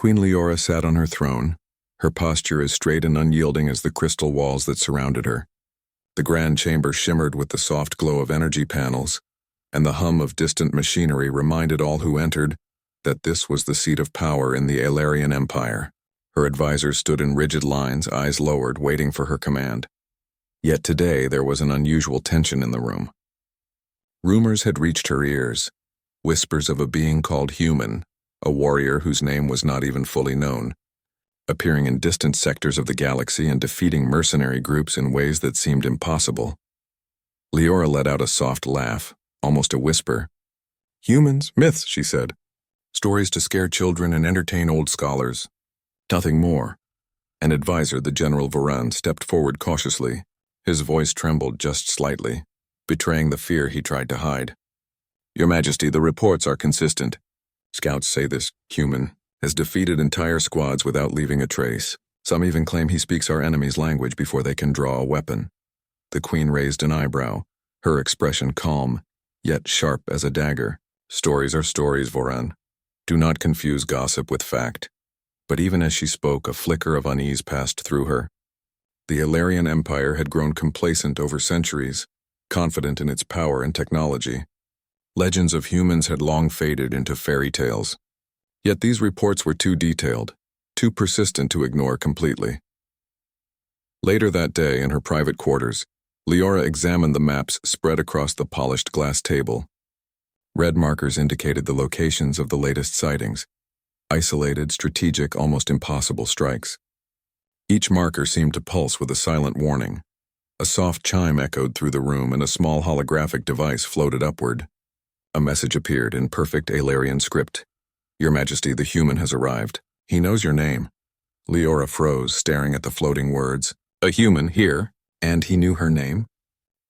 Queen Leora sat on her throne, her posture as straight and unyielding as the crystal walls that surrounded her. The grand chamber shimmered with the soft glow of energy panels, and the hum of distant machinery reminded all who entered that this was the seat of power in the Alarian Empire. Her advisors stood in rigid lines, eyes lowered, waiting for her command. Yet today there was an unusual tension in the room. Rumors had reached her ears, whispers of a being called Human, a warrior whose name was not even fully known, appearing in distant sectors of the galaxy and defeating mercenary groups in ways that seemed impossible. Leora let out a soft laugh, almost a whisper. "Humans, myths," she said. "Stories to scare children and entertain old scholars. Nothing more." An advisor, the General Voran, stepped forward cautiously. His voice trembled just slightly, betraying the fear he tried to hide. "Your Majesty, the reports are consistent. Scouts say this Human has defeated entire squads without leaving a trace. Some even claim he speaks our enemy's language before they can draw a weapon." The Queen raised an eyebrow, her expression calm, yet sharp as a dagger. "Stories are stories, Voran. Do not confuse gossip with fact." But even as she spoke, a flicker of unease passed through her. The Alarian Empire had grown complacent over centuries, confident in its power and technology. Legends of humans had long faded into fairy tales. Yet these reports were too detailed, too persistent to ignore completely. Later that day, in her private quarters, Leora examined the maps spread across the polished glass table. Red markers indicated the locations of the latest sightings, isolated, strategic, almost impossible strikes. Each marker seemed to pulse with a silent warning. A soft chime echoed through the room and a small holographic device floated upward. A message appeared in perfect Alarian script. "Your Majesty, the Human has arrived. He knows your name." Leora froze, staring at the floating words. A human here, and he knew her name?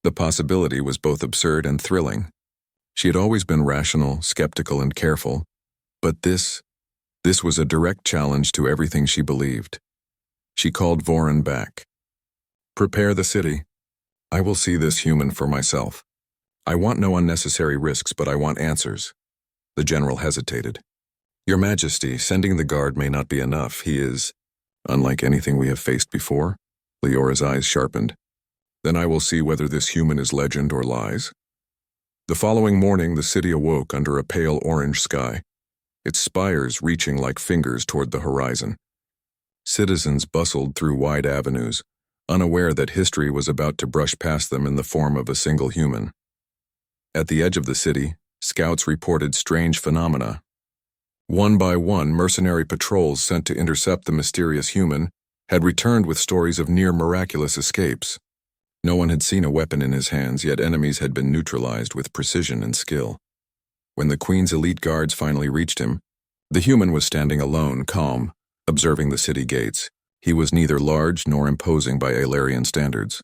The possibility was both absurd and thrilling. She had always been rational, skeptical, and careful, but this was a direct challenge to everything she believed. She called Voran back. "Prepare the city. I will see this Human for myself. I want no unnecessary risks, but I want answers." The general hesitated. "Your Majesty, sending the guard may not be enough. He is unlike anything we have faced before." Leora's eyes sharpened. "Then I will see whether this Human is legend or lies." The following morning, the city awoke under a pale orange sky, its spires reaching like fingers toward the horizon. Citizens bustled through wide avenues, unaware that history was about to brush past them in the form of a single human. At the edge of the city, scouts reported strange phenomena. One by one, mercenary patrols sent to intercept the mysterious Human had returned with stories of near-miraculous escapes. No one had seen a weapon in his hands, yet enemies had been neutralized with precision and skill. When the Queen's elite guards finally reached him, the Human was standing alone, calm, observing the city gates. He was neither large nor imposing by Alarian standards,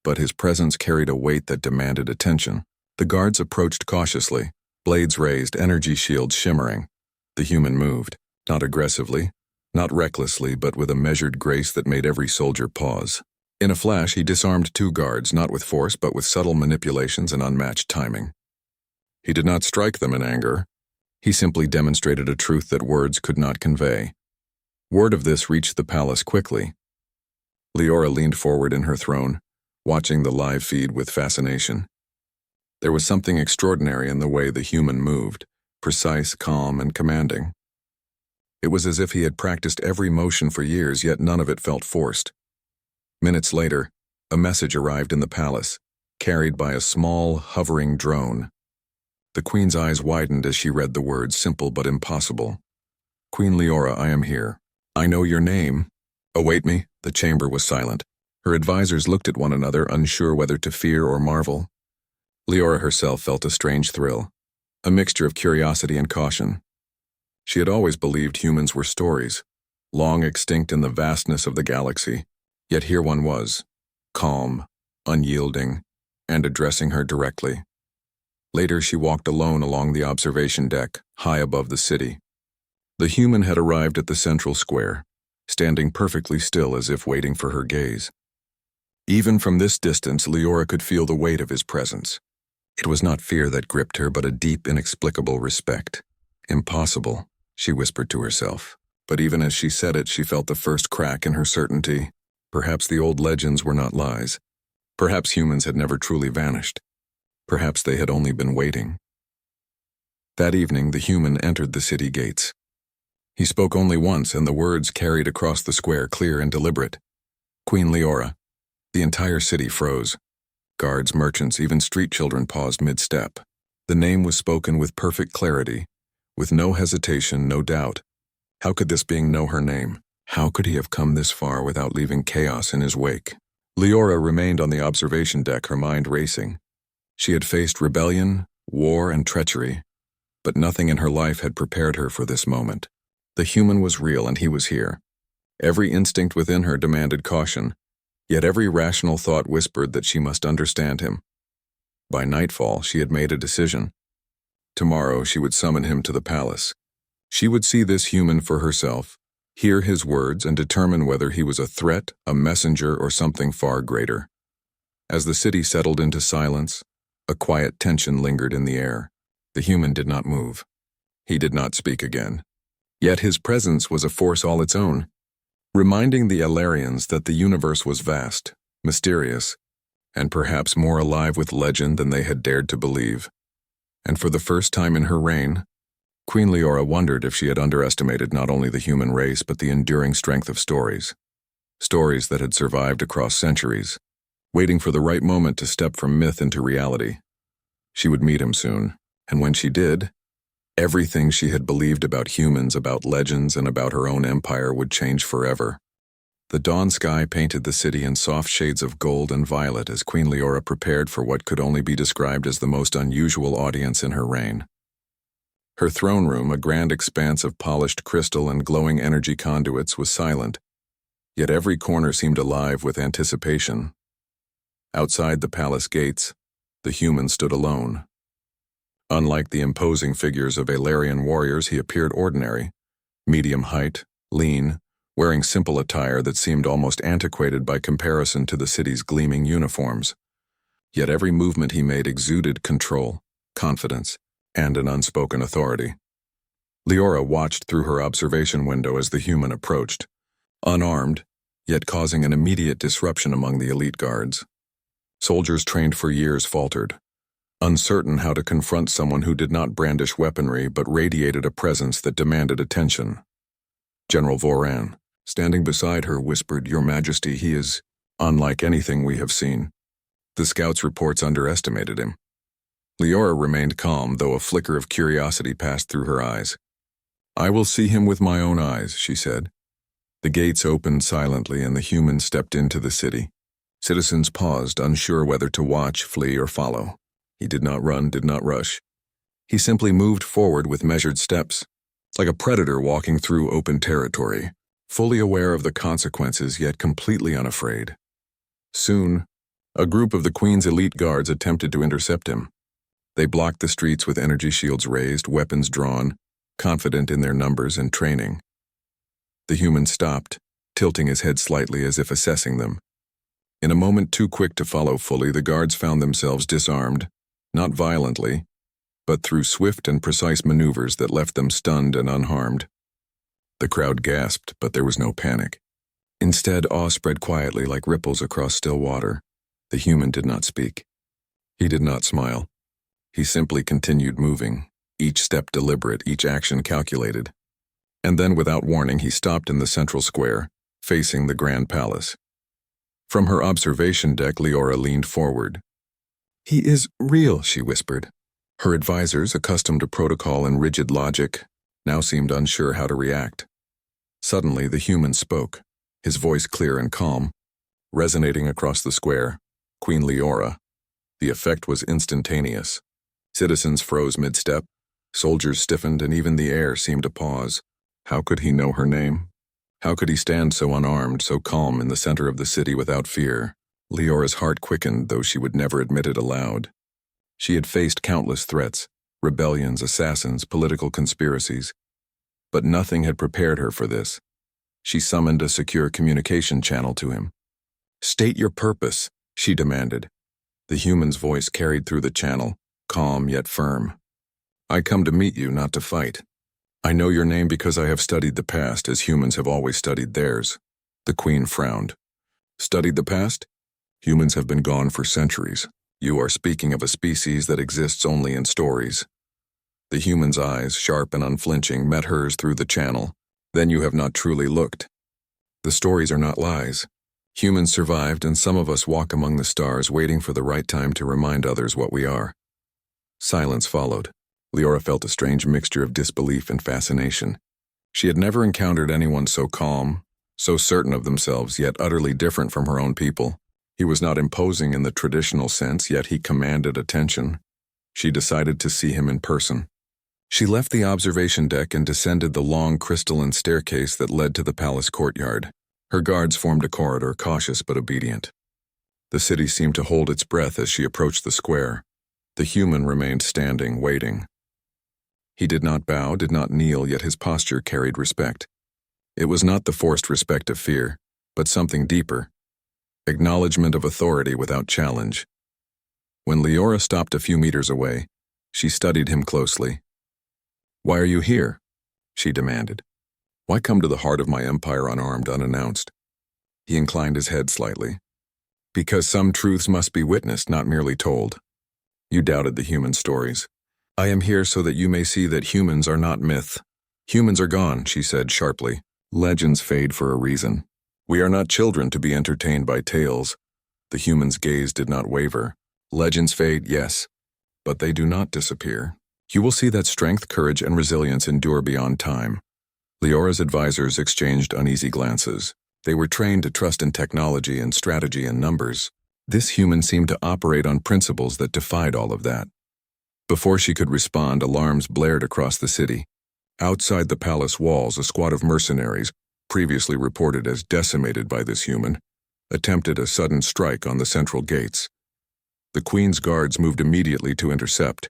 but his presence carried a weight that demanded attention. The guards approached cautiously, blades raised, energy shields shimmering. The Human moved, not aggressively, not recklessly, but with a measured grace that made every soldier pause. In a flash, he disarmed 2 guards, not with force, but with subtle manipulations and unmatched timing. He did not strike them in anger. He simply demonstrated a truth that words could not convey. Word of this reached the palace quickly. Leora leaned forward in her throne, watching the live feed with fascination. There was something extraordinary in the way the Human moved, precise, calm, and commanding. It was as if he had practiced every motion for years, yet none of it felt forced. Minutes later, a message arrived in the palace, carried by a small, hovering drone. The Queen's eyes widened as she read the words, simple but impossible. "Queen Leora, I am here. I know your name. Await me." The chamber was silent. Her advisors looked at one another, unsure whether to fear or marvel. Leora herself felt a strange thrill, a mixture of curiosity and caution. She had always believed humans were stories, long extinct in the vastness of the galaxy, yet here one was, calm, unyielding, and addressing her directly. Later she walked alone along the observation deck, high above the city. The Human had arrived at the central square, standing perfectly still as if waiting for her gaze. Even from this distance, Leora could feel the weight of his presence. It was not fear that gripped her, but a deep, inexplicable respect. "Impossible," she whispered to herself. But even as she said it, she felt the first crack in her certainty. Perhaps the old legends were not lies. Perhaps humans had never truly vanished. Perhaps they had only been waiting. That evening, the human entered the city gates. He spoke only once, and the words carried across the square clear and deliberate. Queen Leora. The entire city froze. Guards, merchants, even street children paused mid-step. The name was spoken with perfect clarity, with no hesitation, no doubt. How could this being know her name? How could he have come this far without leaving chaos in his wake? Leora remained on the observation deck, her mind racing. She had faced rebellion, war, and treachery, but nothing in her life had prepared her for this moment. The human was real, and he was here. Every instinct within her demanded caution, yet every rational thought whispered that she must understand him. By nightfall, she had made a decision. Tomorrow, she would summon him to the palace. She would see this human for herself, hear his words, and determine whether he was a threat, a messenger, or something far greater. As the city settled into silence, a quiet tension lingered in the air. The human did not move. He did not speak again. Yet his presence was a force all its own, reminding the Alarians that the universe was vast, mysterious, and perhaps more alive with legend than they had dared to believe. And for the first time in her reign, Queen Leora wondered if she had underestimated not only the human race but the enduring strength of stories. Stories that had survived across centuries, waiting for the right moment to step from myth into reality. She would meet him soon, and when she did, everything she had believed about humans, about legends, and about her own empire would change forever. The dawn sky painted the city in soft shades of gold and violet as Queen Leora prepared for what could only be described as the most unusual audience in her reign. Her throne room, a grand expanse of polished crystal and glowing energy conduits, was silent, yet every corner seemed alive with anticipation. Outside the palace gates, the human stood alone. Unlike the imposing figures of Alarian warriors, he appeared ordinary, medium height, lean, wearing simple attire that seemed almost antiquated by comparison to the city's gleaming uniforms. Yet every movement he made exuded control, confidence, and an unspoken authority. Leora watched through her observation window as the human approached, unarmed, yet causing an immediate disruption among the elite guards. Soldiers trained for years faltered, uncertain how to confront someone who did not brandish weaponry but radiated a presence that demanded attention. General Voran, standing beside her, whispered, "Your Majesty, he is unlike anything we have seen." The scouts' reports underestimated him. Leora remained calm, though a flicker of curiosity passed through her eyes. "I will see him with my own eyes," she said. The gates opened silently and the human stepped into the city. Citizens paused, unsure whether to watch, flee, or follow. He did not run, did not rush. He simply moved forward with measured steps, like a predator walking through open territory, fully aware of the consequences yet completely unafraid. Soon, a group of the Queen's elite guards attempted to intercept him. They blocked the streets with energy shields raised, weapons drawn, confident in their numbers and training. The human stopped, tilting his head slightly as if assessing them. In a moment too quick to follow fully, the guards found themselves disarmed, not violently, but through swift and precise maneuvers that left them stunned and unharmed. The crowd gasped, but there was no panic. Instead, awe spread quietly like ripples across still water. The human did not speak. He did not smile. He simply continued moving, each step deliberate, each action calculated. And then, without warning, he stopped in the central square, facing the Grand Palace. From her observation deck, Leora leaned forward. "He is real," she whispered. Her advisors, accustomed to protocol and rigid logic, now seemed unsure how to react. Suddenly, the human spoke, his voice clear and calm, resonating across the square. "Queen Leora." The effect was instantaneous. Citizens froze mid-step, soldiers stiffened, and even the air seemed to pause. How could he know her name? How could he stand so unarmed, so calm in the center of the city without fear? Leora's heart quickened, though she would never admit it aloud. She had faced countless threats, rebellions, assassins, political conspiracies. But nothing had prepared her for this. She summoned a secure communication channel to him. "State your purpose," she demanded. The human's voice carried through the channel, calm yet firm. "I come to meet you, not to fight. I know your name because I have studied the past as humans have always studied theirs. The Queen frowned. Studied the past? Humans have been gone for centuries. You are speaking of a species that exists only in stories. The human's eyes, sharp and unflinching, met hers through the channel. Then you have not truly looked. The stories are not lies. Humans survived, and some of us walk among the stars waiting for the right time to remind others what we are. Silence followed. Leora felt a strange mixture of disbelief and fascination. She had never encountered anyone so calm, so certain of themselves, yet utterly different from her own people. He was not imposing in the traditional sense, yet he commanded attention. She decided to see him in person. She left the observation deck and descended the long crystalline staircase that led to the palace courtyard. Her guards formed a corridor, cautious but obedient. The city seemed to hold its breath as she approached the square. The human remained standing, waiting. He did not bow, did not kneel, yet his posture carried respect. It was not the forced respect of fear, but something deeper. Acknowledgement of authority without challenge. When Leora stopped a few meters away, she studied him closely. "Why are you here?" she demanded. "Why come to the heart of my empire unarmed, unannounced?" He inclined his head slightly. "Because some truths must be witnessed, not merely told. You doubted the human stories. I am here so that you may see that humans are not myth. Humans are gone," she said sharply. "Legends fade for a reason. We are not children to be entertained by tales." The human's gaze did not waver. "Legends fade, yes, but they do not disappear. You will see that strength, courage, and resilience endure beyond time." Leora's advisors exchanged uneasy glances. They were trained to trust in technology and strategy and numbers. This human seemed to operate on principles that defied all of that. Before she could respond, alarms blared across the city. Outside the palace walls, a squad of mercenaries, previously reported as decimated by this human, attempted a sudden strike on the central gates. The Queen's guards moved immediately to intercept,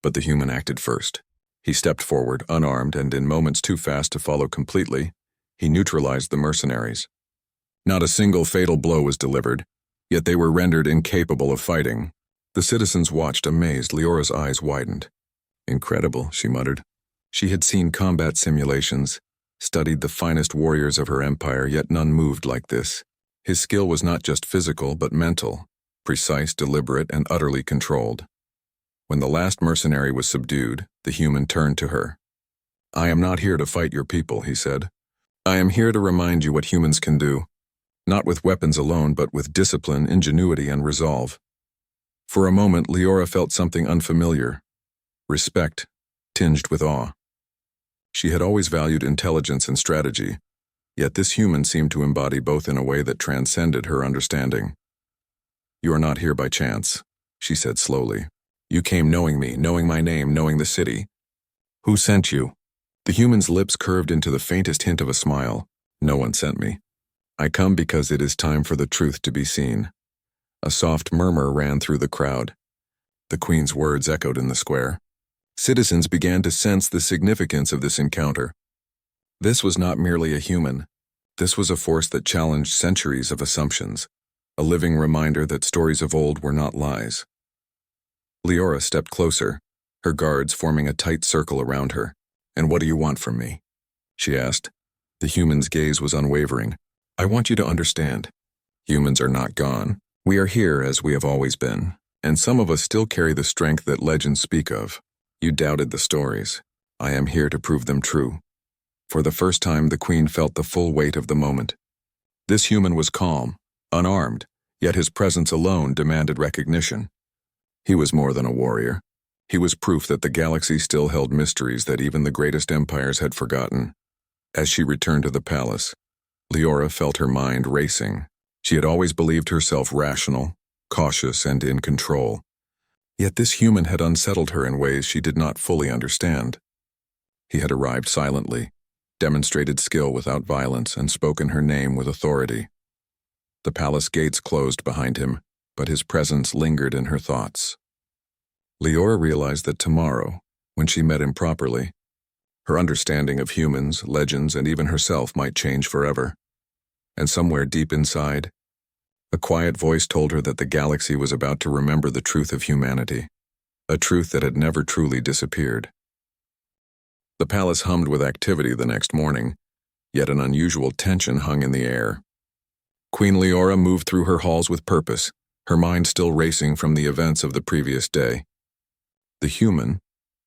but the human acted first. He stepped forward, unarmed, and in moments too fast to follow completely, he neutralized the mercenaries. Not a single fatal blow was delivered, yet they were rendered incapable of fighting. The citizens watched, amazed. Leora's eyes widened. "Incredible," she muttered. She had seen combat simulations, studied the finest warriors of her empire, yet none moved like this. His skill was not just physical, but mental, precise, deliberate, and utterly controlled. When the last mercenary was subdued, the human turned to her. "I am not here to fight your people," he said. "I am here to remind you what humans can do, not with weapons alone, but with discipline, ingenuity, and resolve." For a moment, Leora felt something unfamiliar. Respect, tinged with awe. She had always valued intelligence and strategy, yet this human seemed to embody both in a way that transcended her understanding. "You are not here by chance," she said slowly. "You came knowing me, knowing my name, knowing the city. Who sent you?" The human's lips curved into the faintest hint of a smile. "No one sent me. I come because it is time for the truth to be seen." A soft murmur ran through the crowd. The Queen's words echoed in the square. Citizens began to sense the significance of this encounter. This was not merely a human. This was a force that challenged centuries of assumptions, a living reminder that stories of old were not lies. Leora stepped closer, her guards forming a tight circle around her. "And what do you want from me?" she asked. The human's gaze was unwavering. "I want you to understand. Humans are not gone. We are here as we have always been, and some of us still carry the strength that legends speak of. You doubted the stories. I am here to prove them true." For the first time, the Queen felt the full weight of the moment. This human was calm, unarmed, yet his presence alone demanded recognition. He was more than a warrior. He was proof that the galaxy still held mysteries that even the greatest empires had forgotten. As she returned to the palace, Leora felt her mind racing. She had always believed herself rational, cautious, and in control. Yet this human had unsettled her in ways she did not fully understand. He had arrived silently, demonstrated skill without violence, and spoken her name with authority. The palace gates closed behind him, but his presence lingered in her thoughts. Leora realized that tomorrow, when she met him properly, her understanding of humans, legends, and even herself might change forever. And somewhere deep inside, a quiet voice told her that the galaxy was about to remember the truth of humanity, a truth that had never truly disappeared. The palace hummed with activity the next morning, yet an unusual tension hung in the air. Queen Leora moved through her halls with purpose, her mind still racing from the events of the previous day. The human,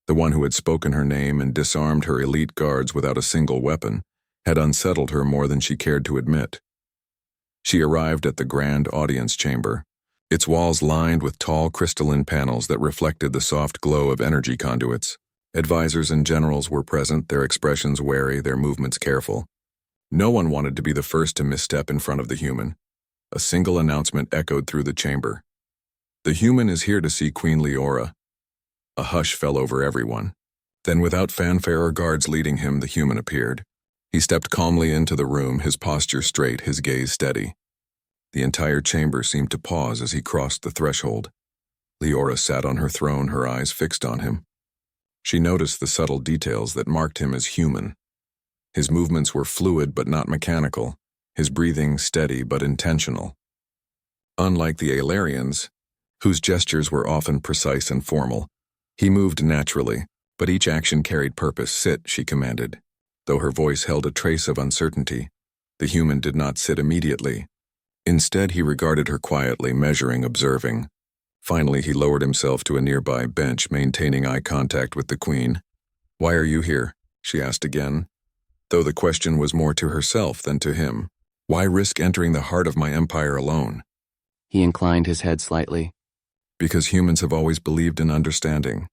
the one who had spoken her name and disarmed her elite guards without a single weapon, had unsettled her more than she cared to admit. She arrived at the grand audience chamber, its walls lined with tall crystalline panels that reflected the soft glow of energy conduits. Advisors and generals were present, their expressions wary, their movements careful. No one wanted to be the first to misstep in front of the human. A single announcement echoed through the chamber. "The human is here to see Queen Leora." A hush fell over everyone. Then, without fanfare or guards leading him, the human appeared. He stepped calmly into the room, his posture straight, his gaze steady. The entire chamber seemed to pause as he crossed the threshold. Leora sat on her throne, her eyes fixed on him. She noticed the subtle details that marked him as human. His movements were fluid but not mechanical, his breathing steady but intentional. Unlike the Alarians, whose gestures were often precise and formal, he moved naturally, but each action carried purpose. "Sit," she commanded. Though her voice held a trace of uncertainty, the human did not sit immediately. Instead, he regarded her quietly, measuring, observing. Finally, he lowered himself to a nearby bench, maintaining eye contact with the queen. "Why are you here?" she asked again, though the question was more to herself than to him. "Why risk entering the heart of my empire alone?" He inclined his head slightly. "Because humans have always believed in understanding.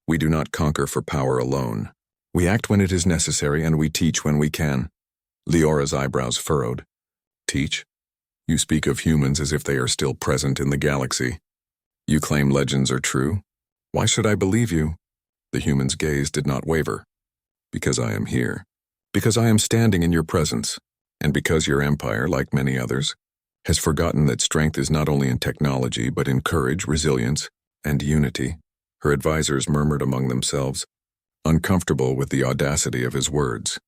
We do not conquer for power alone. We act when it is necessary, and we teach when we can." Leora's eyebrows furrowed. "Teach? You speak of humans as if they are still present in the galaxy. You claim legends are true. Why should I believe you?" The human's gaze did not waver. "Because I am here. Because I am standing in your presence. And because your empire, like many others, has forgotten that strength is not only in technology but in courage, resilience, and unity." Her advisors murmured among themselves, uncomfortable with the audacity of his words.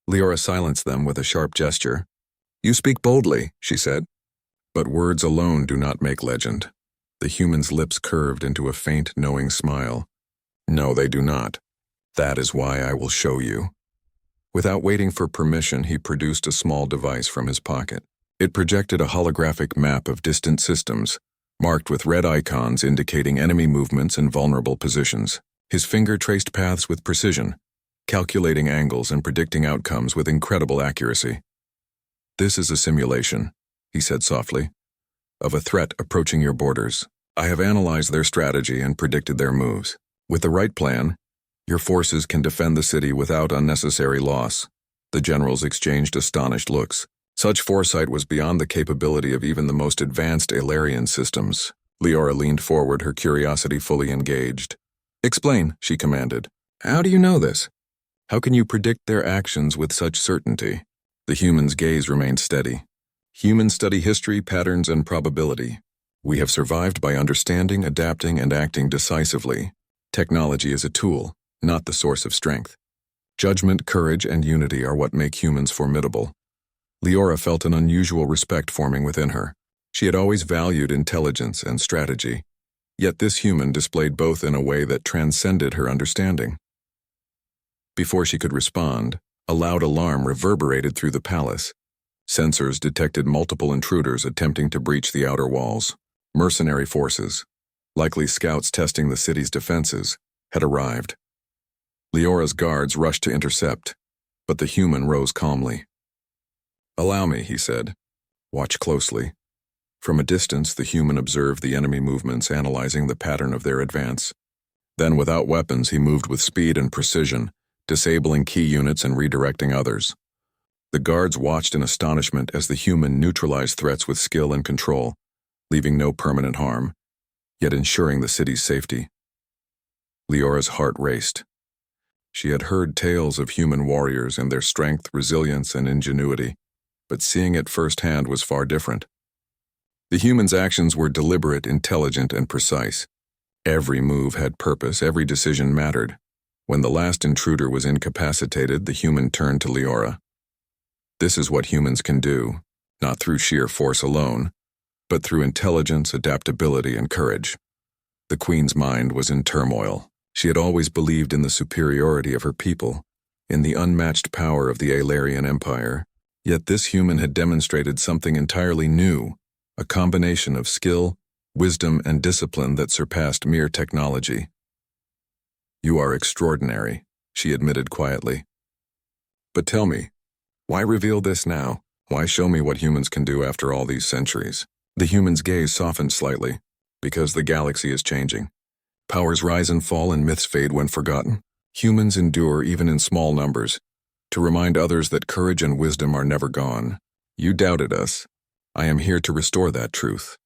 Leora silenced them with a sharp gesture. "You speak boldly," she said. "But words alone do not make legend." The human's lips curved into a faint, knowing smile. "No, they do not. That is why I will show you." Without waiting for permission, he produced a small device from his pocket. It projected a holographic map of distant systems, marked with red icons indicating enemy movements and vulnerable positions. His finger traced paths with precision, calculating angles and predicting outcomes with incredible accuracy. "This is a simulation," he said softly, "of a threat approaching your borders. I have analyzed their strategy and predicted their moves. With the right plan, your forces can defend the city without unnecessary loss." The generals exchanged astonished looks. Such foresight was beyond the capability of even the most advanced Alarian systems. Leora leaned forward, her curiosity fully engaged. "Explain," she commanded. "How do you know this? How can you predict their actions with such certainty?" The human's gaze remained steady. "Humans study history, patterns, and probability. We have survived by understanding, adapting, and acting decisively. Technology is a tool, not the source of strength. Judgment, courage, and unity are what make humans formidable." Leora felt an unusual respect forming within her. She had always valued intelligence and strategy, yet this human displayed both in a way that transcended her understanding. Before she could respond, a loud alarm reverberated through the palace. Sensors detected multiple intruders attempting to breach the outer walls. Mercenary forces, likely scouts testing the city's defenses, had arrived. Leora's guards rushed to intercept, but the human rose calmly. "Allow me," he said. "Watch closely." From a distance, the human observed the enemy movements, analyzing the pattern of their advance. Then, without weapons, he moved with speed and precision, disabling key units and redirecting others. The guards watched in astonishment as the human neutralized threats with skill and control, leaving no permanent harm, yet ensuring the city's safety. Leora's heart raced. She had heard tales of human warriors and their strength, resilience, and ingenuity, but seeing it firsthand was far different. The human's actions were deliberate, intelligent, and precise. Every move had purpose, every decision mattered. When the last intruder was incapacitated, the human turned to Leora. "This is what humans can do, not through sheer force alone, but through intelligence, adaptability, and courage." The queen's mind was in turmoil. She had always believed in the superiority of her people, in the unmatched power of the Alarian Empire, yet this human had demonstrated something entirely new, a combination of skill, wisdom, and discipline that surpassed mere technology. "You are extraordinary," she admitted quietly. "But tell me, why reveal this now? Why show me what humans can do after all these centuries?" The human's gaze softened slightly. "Because the galaxy is changing. Powers rise and fall and myths fade when forgotten. Humans endure even in small numbers, to remind others that courage and wisdom are never gone. You doubted us. I am here to restore that truth."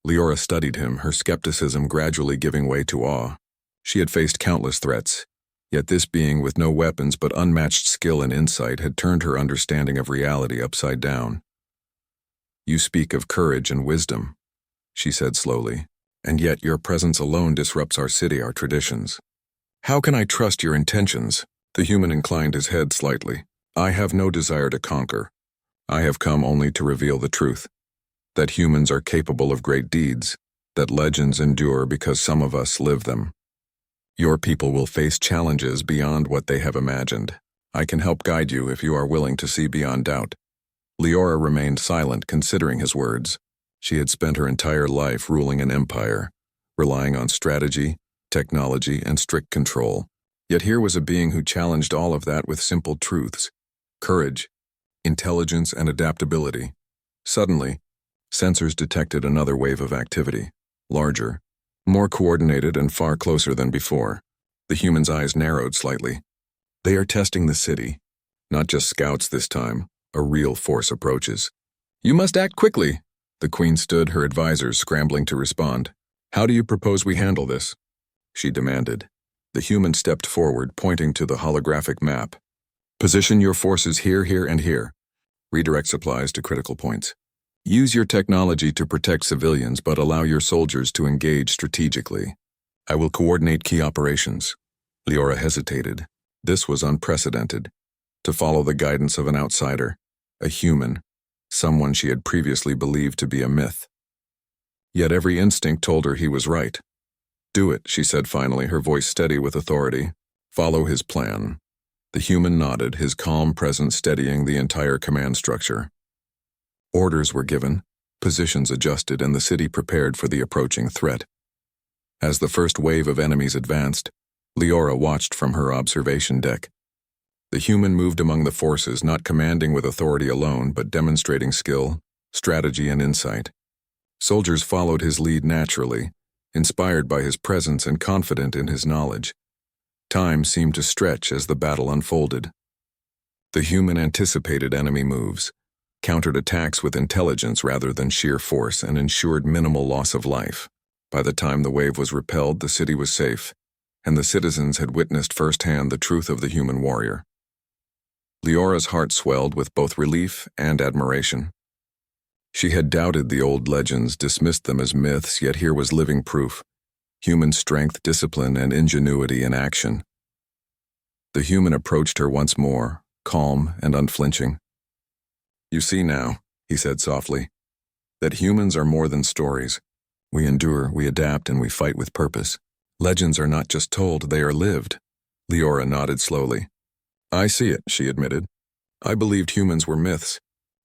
Leora studied him, her skepticism gradually giving way to awe. She had faced countless threats, yet this being with no weapons but unmatched skill and insight had turned her understanding of reality upside down. "You speak of courage and wisdom," she said slowly, "and yet your presence alone disrupts our city, our traditions. How can I trust your intentions?" The human inclined his head slightly. "I have no desire to conquer. I have come only to reveal the truth, that humans are capable of great deeds, that legends endure because some of us live them. Your people will face challenges beyond what they have imagined. I can help guide you if you are willing to see beyond doubt." Leora remained silent, considering his words. She had spent her entire life ruling an empire, relying on strategy, technology, and strict control. Yet here was a being who challenged all of that with simple truths: courage, intelligence, and adaptability. Suddenly, sensors detected another wave of activity, larger, more coordinated, and far closer than before. The human's eyes narrowed slightly. "They are testing the city. Not just scouts this time. A real force approaches." "You must act quickly." The Queen stood, her advisors scrambling to respond. "How do you propose we handle this?" she demanded. The human stepped forward, pointing to the holographic map. "Position your forces here, here, and here. Redirect supplies to critical points. Use your technology to protect civilians, but allow your soldiers to engage strategically. I will coordinate key operations." Leora hesitated. This was unprecedented. To follow the guidance of an outsider, a human, someone she had previously believed to be a myth. Yet every instinct told her he was right. "Do it," she said finally, her voice steady with authority. "Follow his plan." The human nodded, his calm presence steadying the entire command structure. Orders were given, positions adjusted, and the city prepared for the approaching threat. As the first wave of enemies advanced, Leora watched from her observation deck. The human moved among the forces, not commanding with authority alone, but demonstrating skill, strategy, and insight. Soldiers followed his lead naturally, inspired by his presence and confident in his knowledge. Time seemed to stretch as the battle unfolded. The human anticipated enemy moves, countered attacks with intelligence rather than sheer force, and ensured minimal loss of life. By the time the wave was repelled, the city was safe, and the citizens had witnessed firsthand the truth of the human warrior. Leora's heart swelled with both relief and admiration. She had doubted the old legends, dismissed them as myths, yet here was living proof: human strength, discipline, and ingenuity in action. The human approached her once more, calm and unflinching. "You see now," he said softly, "that humans are more than stories. We endure, we adapt, and we fight with purpose. Legends are not just told, they are lived." Leora nodded slowly. "I see it," she admitted. "I believed humans were myths,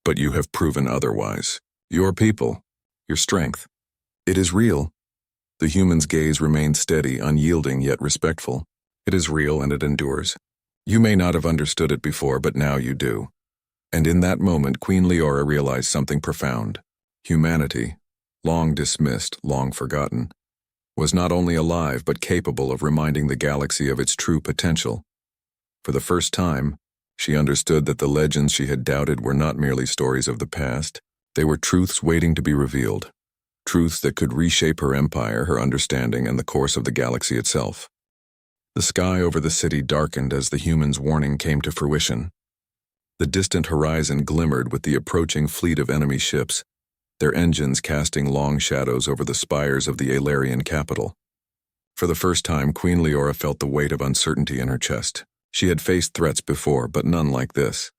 but you have proven otherwise. Your people, your strength, it is real." The human's gaze remained steady, unyielding yet respectful. "It is real and it endures. You may not have understood it before, but now you do." And in that moment, Queen Leora realized something profound. Humanity, long dismissed, long forgotten, was not only alive but capable of reminding the galaxy of its true potential. For the first time, she understood that the legends she had doubted were not merely stories of the past. They were truths waiting to be revealed. Truths that could reshape her empire, her understanding, and the course of the galaxy itself. The sky over the city darkened as the human's warning came to fruition. The distant horizon glimmered with the approaching fleet of enemy ships, their engines casting long shadows over the spires of the Alarian capital. For the first time, Queen Leora felt the weight of uncertainty in her chest. She had faced threats before, but none like this.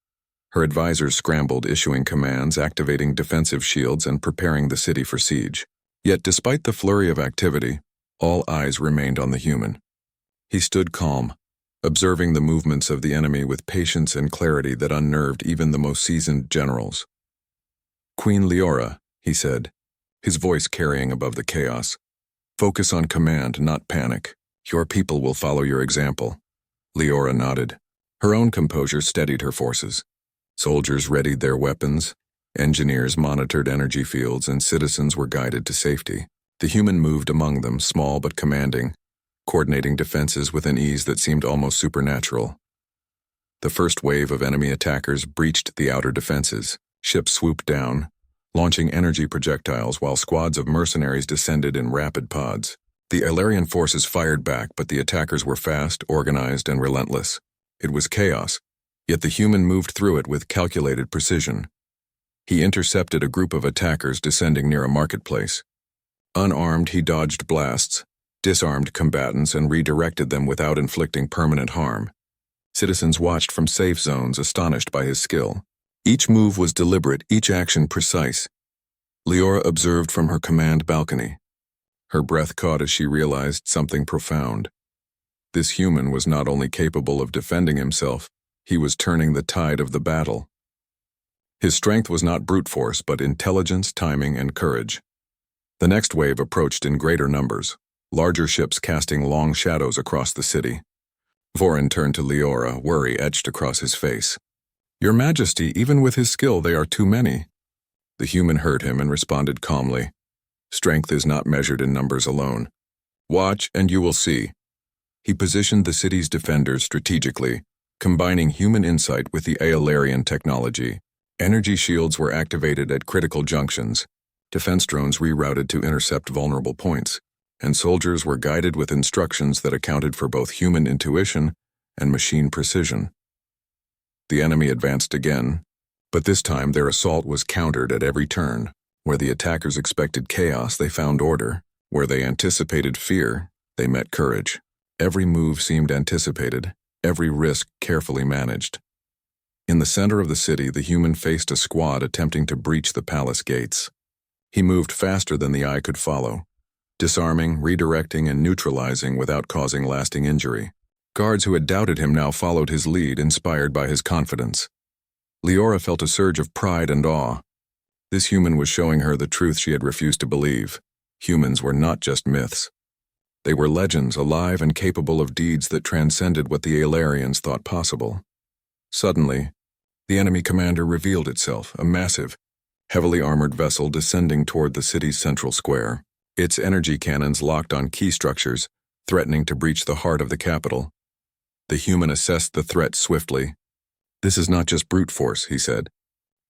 Her advisors scrambled, issuing commands, activating defensive shields, and preparing the city for siege. Yet despite the flurry of activity, all eyes remained on the human. He stood calm, observing the movements of the enemy with patience and clarity that unnerved even the most seasoned generals. "Queen Leora," he said, his voice carrying above the chaos. "Focus on command, not panic. Your people will follow your example." Leora nodded. Her own composure steadied her forces. Soldiers readied their weapons, engineers monitored energy fields, and citizens were guided to safety. The human moved among them, small but commanding, coordinating defenses with an ease that seemed almost supernatural. The first wave of enemy attackers breached the outer defenses. Ships swooped down, launching energy projectiles while squads of mercenaries descended in rapid pods. The Ilarian forces fired back, but the attackers were fast, organized, and relentless. It was chaos, yet the human moved through it with calculated precision. He intercepted a group of attackers descending near a marketplace. Unarmed, he dodged blasts, disarmed combatants, and redirected them without inflicting permanent harm. Citizens watched from safe zones, astonished by his skill. Each move was deliberate, each action precise. Leora observed from her command balcony. Her breath caught as she realized something profound. This human was not only capable of defending himself, he was turning the tide of the battle. His strength was not brute force, but intelligence, timing, and courage. The next wave approached in greater numbers, larger ships casting long shadows across the city. Vorin turned to Leora, worry etched across his face. "Your Majesty, even with his skill, they are too many." The human heard him and responded calmly. "Strength is not measured in numbers alone. Watch, and you will see." He positioned the city's defenders strategically, combining human insight with the Aelarian technology. Energy shields were activated at critical junctions, defense drones rerouted to intercept vulnerable points, and soldiers were guided with instructions that accounted for both human intuition and machine precision. The enemy advanced again, but this time their assault was countered at every turn. Where the attackers expected chaos, they found order. Where they anticipated fear, they met courage. Every move seemed anticipated, every risk carefully managed. In the center of the city, the human faced a squad attempting to breach the palace gates. He moved faster than the eye could follow, disarming, redirecting, and neutralizing without causing lasting injury. Guards who had doubted him now followed his lead, inspired by his confidence. Leora felt a surge of pride and awe. This human was showing her the truth she had refused to believe. Humans were not just myths. They were legends, alive and capable of deeds that transcended what the Aelarians thought possible. Suddenly, the enemy commander revealed itself, a massive, heavily armored vessel descending toward the city's central square. Its energy cannons locked on key structures, threatening to breach the heart of the capital. The human assessed the threat swiftly. "This is not just brute force," he said.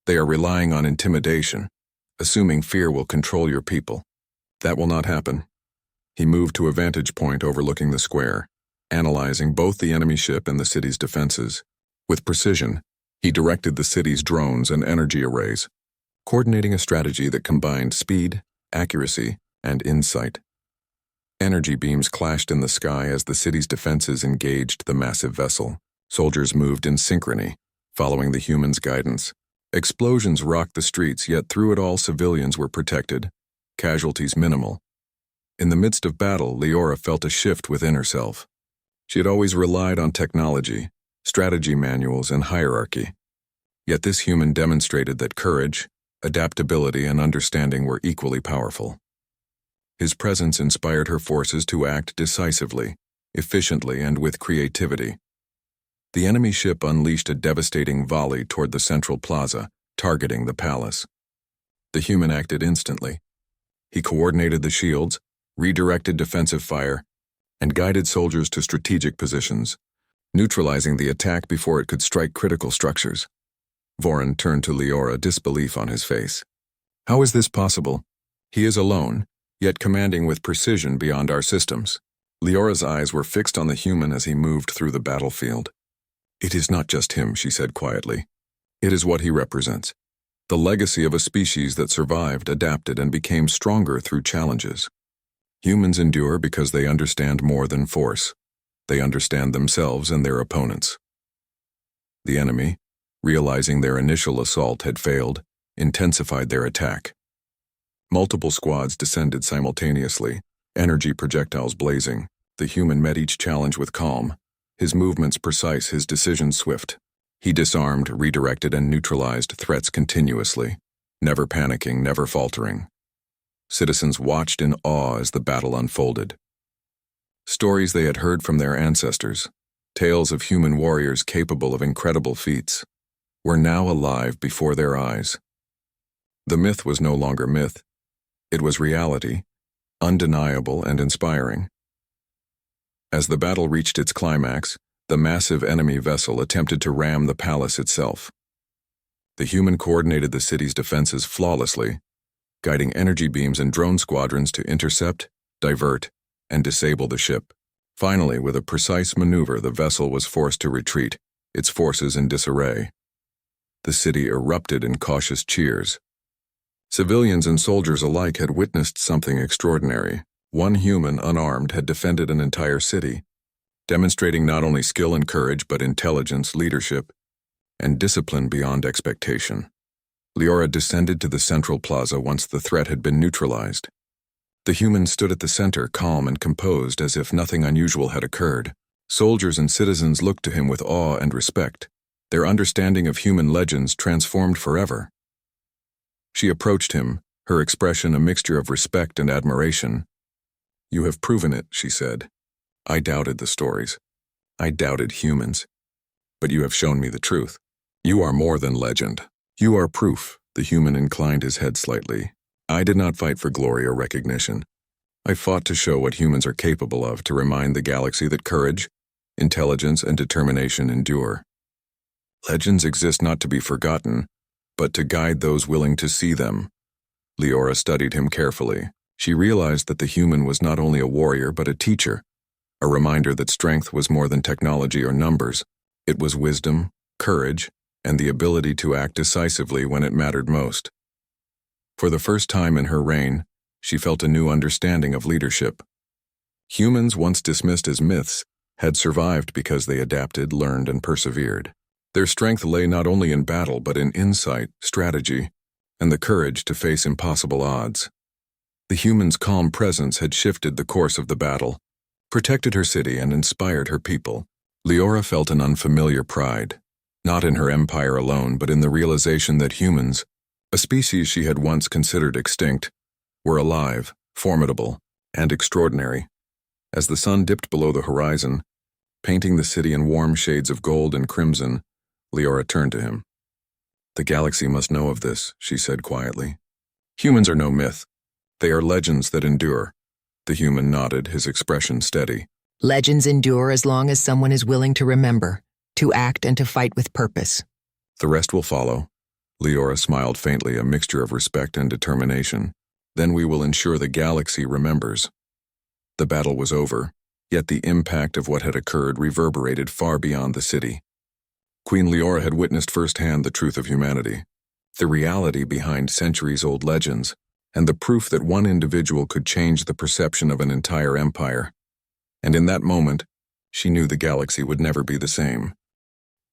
"They are relying on intimidation, assuming fear will control your people. That will not happen." He moved to a vantage point overlooking the square, analyzing both the enemy ship and the city's defenses. With precision, he directed the city's drones and energy arrays, coordinating a strategy that combined speed, accuracy, and insight. Energy beams clashed in the sky as the city's defenses engaged the massive vessel. Soldiers moved in synchrony, following the human's guidance. Explosions rocked the streets, yet through it all civilians were protected, casualties minimal. In the midst of battle, Leora felt a shift within herself. She had always relied on technology, strategy manuals, and hierarchy. Yet this human demonstrated that courage, adaptability, and understanding were equally powerful. His presence inspired her forces to act decisively, efficiently, and with creativity. The enemy ship unleashed a devastating volley toward the central plaza, targeting the palace. The human acted instantly. He coordinated the shields, redirected defensive fire, and guided soldiers to strategic positions, neutralizing the attack before it could strike critical structures. Vorin turned to Leora, disbelief on his face. "How is this possible? He is alone, yet commanding with precision beyond our systems." Leora's eyes were fixed on the human as he moved through the battlefield. "It is not just him," she said quietly. "It is what he represents. The legacy of a species that survived, adapted, and became stronger through challenges. Humans endure because they understand more than force. They understand themselves and their opponents." The enemy, realizing their initial assault had failed, intensified their attack. Multiple squads descended simultaneously, energy projectiles blazing. The human met each challenge with calm, his movements precise, his decisions swift. He disarmed, redirected, and neutralized threats continuously, never panicking, never faltering. Citizens watched in awe as the battle unfolded. Stories they had heard from their ancestors, tales of human warriors capable of incredible feats, were now alive before their eyes. The myth was no longer myth. It was reality, undeniable and inspiring. As the battle reached its climax, the massive enemy vessel attempted to ram the palace itself. The human coordinated the city's defenses flawlessly, guiding energy beams and drone squadrons to intercept, divert, and disable the ship. Finally, with a precise maneuver, the vessel was forced to retreat, its forces in disarray. The city erupted in cautious cheers. Civilians and soldiers alike had witnessed something extraordinary. One human, unarmed, had defended an entire city, demonstrating not only skill and courage but intelligence, leadership, and discipline beyond expectation. Leora descended to the central plaza once the threat had been neutralized. The human stood at the center, calm and composed, as if nothing unusual had occurred. Soldiers and citizens looked to him with awe and respect, their understanding of human legends transformed forever. She approached him, her expression a mixture of respect and admiration. "You have proven it," she said. "I doubted the stories. I doubted humans. But you have shown me the truth. You are more than legend. You are proof." The human inclined his head slightly. "I did not fight for glory or recognition. I fought to show what humans are capable of, to remind the galaxy that courage, intelligence, and determination endure. Legends exist not to be forgotten, but to guide those willing to see them." Leora studied him carefully. She realized that the human was not only a warrior but a teacher, a reminder that strength was more than technology or numbers. It was wisdom, courage, and the ability to act decisively when it mattered most. For the first time in her reign, she felt a new understanding of leadership. Humans, once dismissed as myths, had survived because they adapted, learned, and persevered. Their strength lay not only in battle but in insight, strategy, and the courage to face impossible odds. The human's calm presence had shifted the course of the battle, protected her city, and inspired her people. Leora felt an unfamiliar pride, not in her empire alone but in the realization that humans, a species she had once considered extinct, were alive, formidable, and extraordinary. As the sun dipped below the horizon, painting the city in warm shades of gold and crimson, Leora turned to him. "The galaxy must know of this," she said quietly. "Humans are no myth. They are legends that endure." The human nodded, his expression steady. "Legends endure as long as someone is willing to remember, to act and to fight with purpose." "The rest will follow." Leora smiled faintly, a mixture of respect and determination. "Then we will ensure the galaxy remembers." The battle was over, yet the impact of what had occurred reverberated far beyond the city. Queen Leora had witnessed firsthand the truth of humanity, the reality behind centuries-old legends, and the proof that one individual could change the perception of an entire empire. And in that moment, she knew the galaxy would never be the same.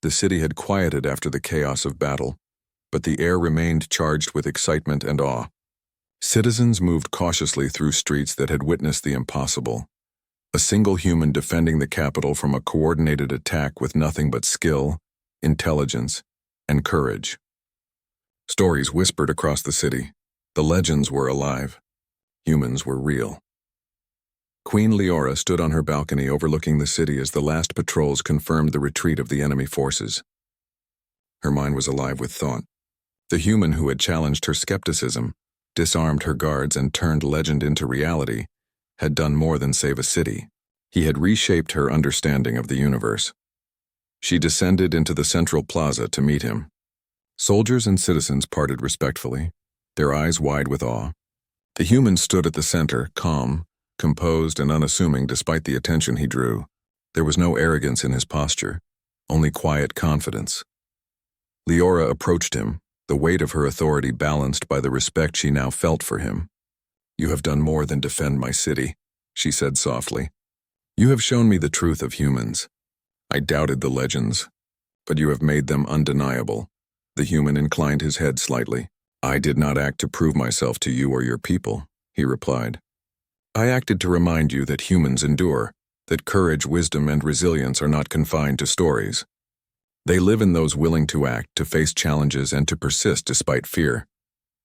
The city had quieted after the chaos of battle, but the air remained charged with excitement and awe. Citizens moved cautiously through streets that had witnessed the impossible. A single human defending the capital from a coordinated attack with nothing but skill, intelligence, and courage. Stories whispered across the city. The legends were alive. Humans were real. Queen Leora stood on her balcony overlooking the city as the last patrols confirmed the retreat of the enemy forces. Her mind was alive with thought. The human who had challenged her skepticism, disarmed her guards, and turned legend into reality, had done more than save a city. He had reshaped her understanding of the universe. She descended into the central plaza to meet him. Soldiers and citizens parted respectfully, their eyes wide with awe. The human stood at the center, calm, composed, and unassuming despite the attention he drew. There was no arrogance in his posture, only quiet confidence. Leora approached him, the weight of her authority balanced by the respect she now felt for him. "You have done more than defend my city," she said softly. "You have shown me the truth of humans. I doubted the legends, but you have made them undeniable." The human inclined his head slightly. "I did not act to prove myself to you or your people," he replied. "I acted to remind you that humans endure, that courage, wisdom, and resilience are not confined to stories. They live in those willing to act, to face challenges, and to persist despite fear.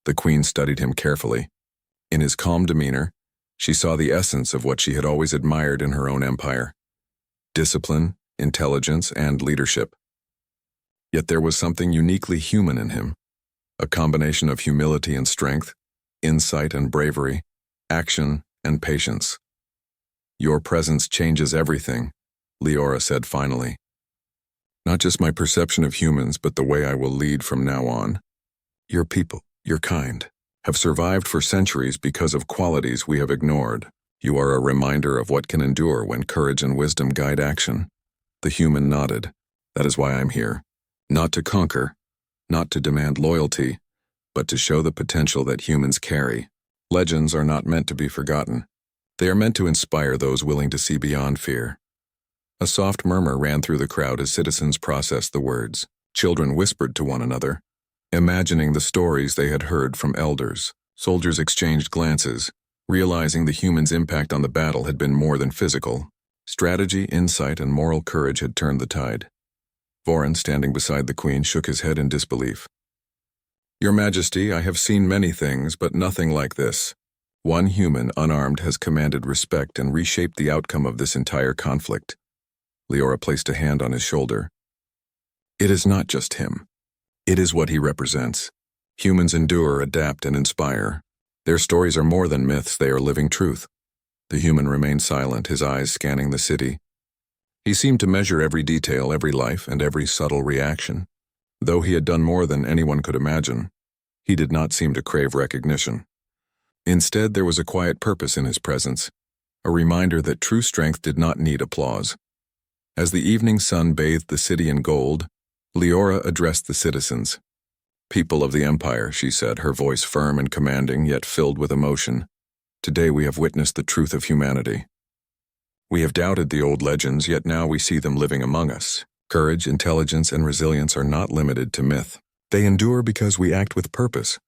The Queen studied him carefully. In his calm demeanor, she saw the essence of what she had always admired in her own empire: discipline, intelligence, and leadership. Yet there was something uniquely human in him, a combination of humility and strength, insight and bravery, action and patience. "Your presence changes everything," Leora said finally. "Not just my perception of humans, but the way I will lead from now on. Your people, your kind, have survived for centuries because of qualities we have ignored. You are a reminder of what can endure when courage and wisdom guide action." The human nodded. "That is why I'm here. Not to conquer, not to demand loyalty, but to show the potential that humans carry. Legends are not meant to be forgotten. They are meant to inspire those willing to see beyond fear." A soft murmur ran through the crowd as citizens processed the words. Children whispered to one another, imagining the stories they had heard from elders. Soldiers exchanged glances, realizing the humans' impact on the battle had been more than physical. Strategy, insight, and moral courage had turned the tide. Vorin, standing beside the Queen, shook his head in disbelief. "Your Majesty, I have seen many things, but nothing like this. One human, unarmed, has commanded respect and reshaped the outcome of this entire conflict." Leora placed a hand on his shoulder. "It is not just him. It is what he represents. Humans endure, adapt, and inspire. Their stories are more than myths, they are living truth." The human remained silent, his eyes scanning the city. He seemed to measure every detail, every life, and every subtle reaction. Though he had done more than anyone could imagine, he did not seem to crave recognition. Instead, there was a quiet purpose in his presence, a reminder that true strength did not need applause. As the evening sun bathed the city in gold, Leora addressed the citizens. "People of the Empire," she said, her voice firm and commanding, yet filled with emotion. "Today we have witnessed the truth of humanity. We have doubted the old legends, yet now we see them living among us. Courage, intelligence, and resilience are not limited to myth. They endure because we act with purpose."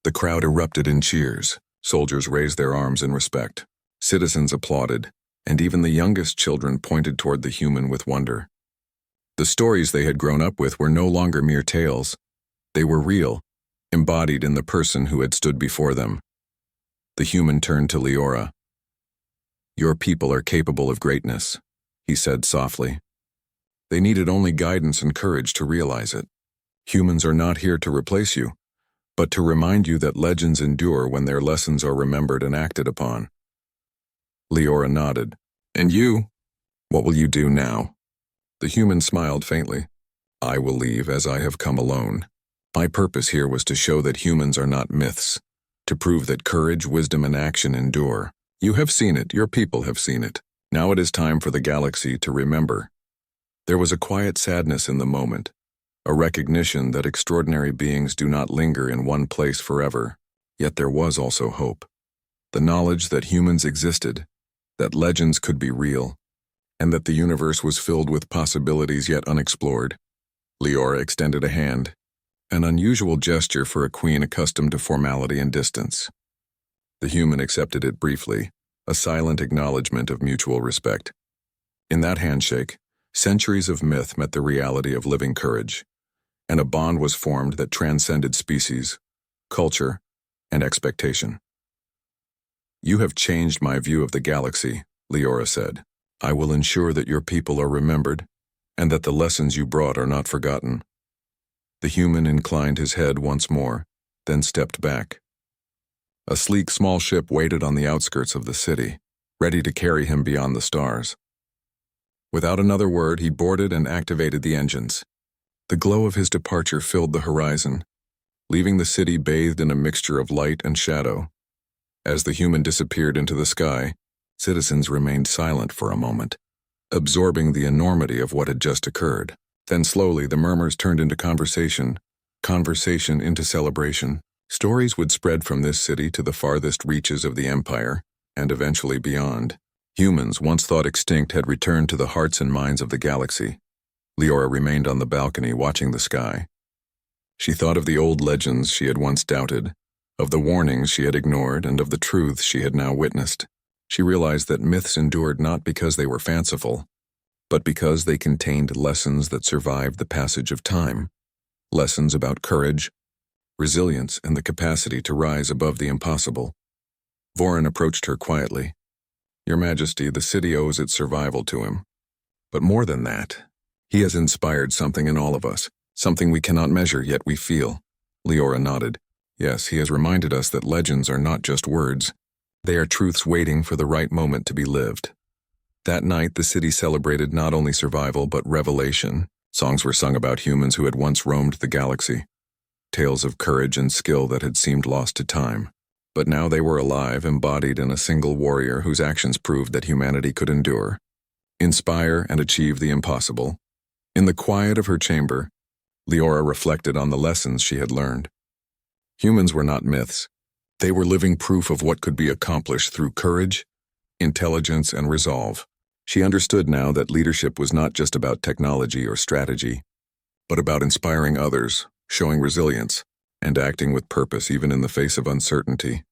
The crowd erupted in cheers. Soldiers raised their arms in respect. Citizens applauded, and even the youngest children pointed toward the human with wonder. The stories they had grown up with were no longer mere tales. They were real, embodied in the person who had stood before them. The human turned to Leora. "Your people are capable of greatness," he said softly. "They needed only guidance and courage to realize it. Humans are not here to replace you, but to remind you that legends endure when their lessons are remembered and acted upon." Leora nodded. "And you? What will you do now?" The human smiled faintly. "I will leave as I have come alone. My purpose here was to show that humans are not myths, to prove that courage, wisdom, and action endure. You have seen it, your people have seen it. Now it is time for the galaxy to remember." There was a quiet sadness in the moment, a recognition that extraordinary beings do not linger in one place forever. Yet there was also hope. The knowledge that humans existed, that legends could be real, and that the universe was filled with possibilities yet unexplored. Leora extended a hand, an unusual gesture for a queen accustomed to formality and distance. The human accepted it briefly, a silent acknowledgement of mutual respect. In that handshake, centuries of myth met the reality of living courage, and a bond was formed that transcended species, culture, and expectation. "You have changed my view of the galaxy," Leora said. "I will ensure that your people are remembered, and that the lessons you brought are not forgotten." The human inclined his head once more, then stepped back. A sleek small ship waited on the outskirts of the city, ready to carry him beyond the stars. Without another word, he boarded and activated the engines. The glow of his departure filled the horizon, leaving the city bathed in a mixture of light and shadow. As the human disappeared into the sky, citizens remained silent for a moment, absorbing the enormity of what had just occurred. Then slowly the murmurs turned into conversation into celebration. Stories would spread from this city to the farthest reaches of the Empire, and eventually beyond. Humans, once thought extinct, had returned to the hearts and minds of the galaxy. Leora remained on the balcony watching the sky. She thought of the old legends she had once doubted, of the warnings she had ignored, and of the truths she had now witnessed. She realized that myths endured not because they were fanciful, but because they contained lessons that survived the passage of time. Lessons about courage, resilience, and the capacity to rise above the impossible. Vorin approached her quietly. "Your Majesty, the city owes its survival to him. But more than that, he has inspired something in all of us, something we cannot measure yet we feel." Leora nodded. "Yes, he has reminded us that legends are not just words. They are truths waiting for the right moment to be lived." That night, the city celebrated not only survival but revelation. Songs were sung about humans who had once roamed the galaxy. Tales of courage and skill that had seemed lost to time. But now they were alive, embodied in a single warrior whose actions proved that humanity could endure, inspire, and achieve the impossible. In the quiet of her chamber, Leora reflected on the lessons she had learned. Humans were not myths. They were living proof of what could be accomplished through courage, intelligence, and resolve. She understood now that leadership was not just about technology or strategy, but about inspiring others, showing resilience, and acting with purpose even in the face of uncertainty.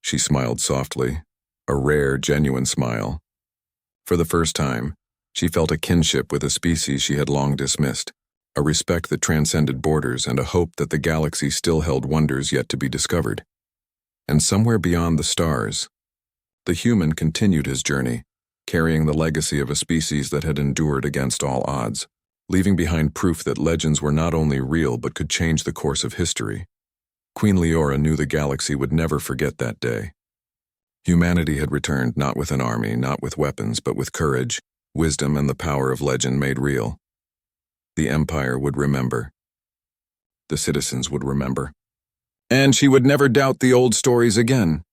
She smiled softly, a rare, genuine smile. For the first time, she felt a kinship with a species she had long dismissed, a respect that transcended borders and a hope that the galaxy still held wonders yet to be discovered. And somewhere beyond the stars, the human continued his journey, carrying the legacy of a species that had endured against all odds, leaving behind proof that legends were not only real but could change the course of history. Queen Leora knew the galaxy would never forget that day. Humanity had returned not with an army, not with weapons, but with courage, wisdom, and the power of legend made real. The Empire would remember. The citizens would remember. And she would never doubt the old stories again.